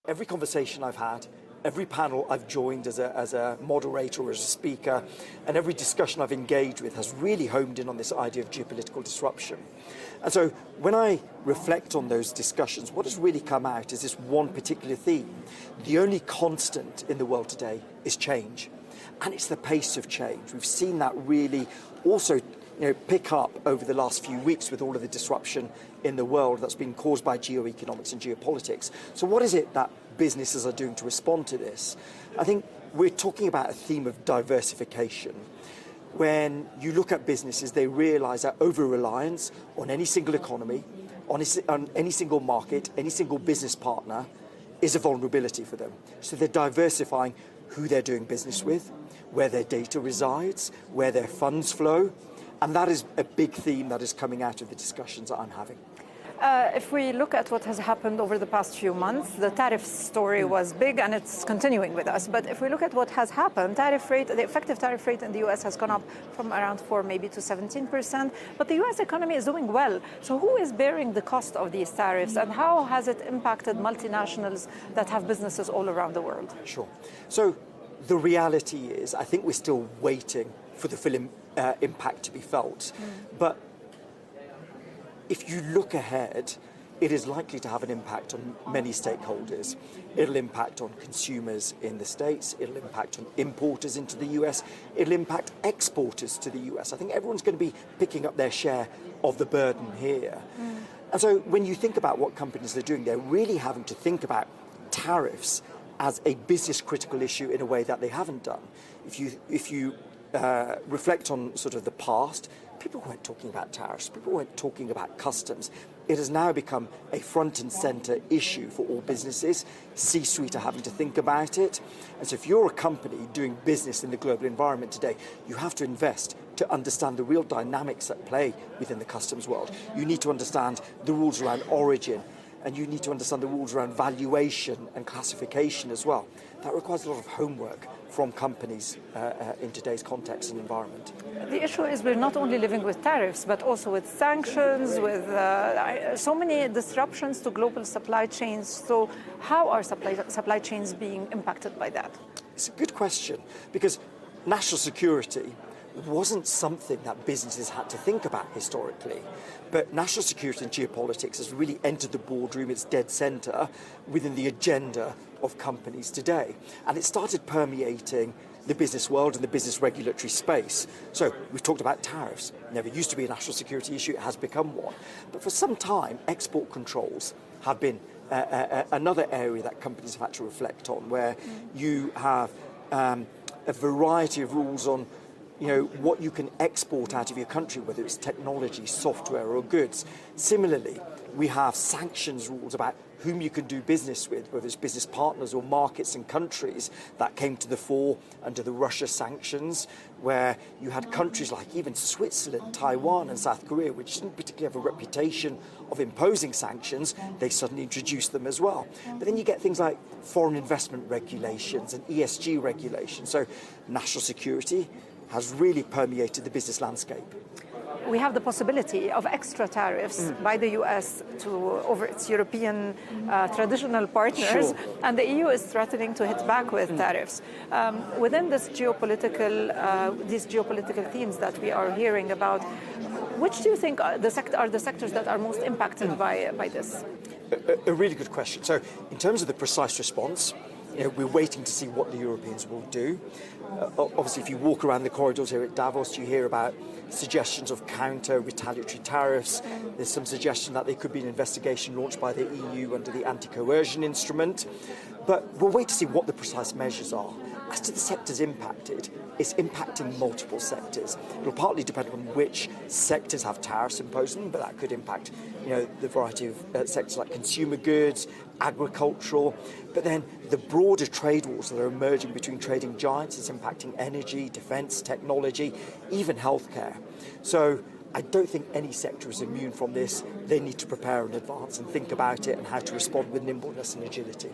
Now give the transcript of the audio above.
Every conversation I've had, every panel I've joined as a moderator or as a speaker, and every discussion I've engaged with has really homed in on this idea of geopolitical disruption. And so when I reflect on those discussions, what has really come out is this one particular theme. The only constant in the world today is change. And it's the pace of change. We've seen that really also pick up over the last few weeks with all of the disruption in the world that's been caused by geoeconomics and geopolitics. So what is it that businesses are doing to respond to this? I think we're talking about a theme of diversification. When you look at businesses, they realize that over-reliance on any single economy, on any single market, any single business partner is a vulnerability for them. So they're diversifying who they're doing business with, where their data resides, where their funds flow. And that is a big theme that is coming out of the discussions that I'm having. If we look at what has happened over the past few months, the tariff story was big and it's continuing with us. But if we look at what has happened, the effective tariff rate in the US has gone up from around 4 maybe to 17%. But the US economy is doing well. So who is bearing the cost of these tariffs and how has it impacted multinationals that have businesses all around the world? Sure. So the reality is, I think we're still waiting for the full impact to be felt. But if you look ahead, it is likely to have an impact on many stakeholders. It'll impact on consumers in the States, it'll impact on importers into the US, it'll impact exporters to the US. I think everyone's going to be picking up their share of the burden here. And so when you think about what companies are doing, they're really having to think about tariffs as a business critical issue in a way that they haven't done. If you reflect on sort of the past, people weren't talking about tariffs, people weren't talking about customs. It has now become a front and center issue for all businesses. C-suite are having to think about it. And so if you're a company doing business in the global environment today, you have to invest to understand the real dynamics at play within the customs world. You need to understand the rules around origin, and you need to understand the rules around valuation and classification as well. That requires a lot of homework from companies in today's context and environment. The issue is we're not only living with tariffs, but also with sanctions, with so many disruptions to global supply chains. So how are supply chains being impacted by that? It's a good question, because national security wasn't something that businesses had to think about historically. But national security and geopolitics has really entered the boardroom, its dead center, within the agenda of companies today. And it started permeating the business world and the business regulatory space. So we've talked about tariffs. It never used to be a national security issue, it has become one. But for some time, export controls have been another area that companies have had to reflect on, where you have a variety of rules on what you can export out of your country, whether it's technology, software or goods. Similarly, we have sanctions rules about whom you can do business with, whether it's business partners or markets and countries. That came to the fore under the Russia sanctions, where you had countries like even Switzerland, Taiwan and South Korea, which didn't particularly have a reputation of imposing sanctions. They suddenly introduced them as well. But then you get things like foreign investment regulations and ESG regulations. So national security has really permeated the business landscape. We have the possibility of extra tariffs by the US over its European traditional partners, and the EU is threatening to hit back with tariffs. Within these geopolitical themes that we are hearing about, which do you think are the sectors that are most impacted by this? A really good question. So in terms of the precise response, we're waiting to see what the Europeans will do. Obviously, if you walk around the corridors here at Davos, you hear about suggestions of counter-retaliatory tariffs. There's some suggestion that there could be an investigation launched by the EU under the anti-coercion instrument. But we'll wait to see what the precise measures are. As to the sectors impacted, it's impacting multiple sectors. It'll partly depend on which sectors have tariffs imposed on them, but that could impact the variety of sectors like consumer goods, agricultural. But then the broader trade wars that are emerging between trading giants is impacting energy, defence, technology, even healthcare. So I don't think any sector is immune from this. They need to prepare in advance and think about it and how to respond with nimbleness and agility.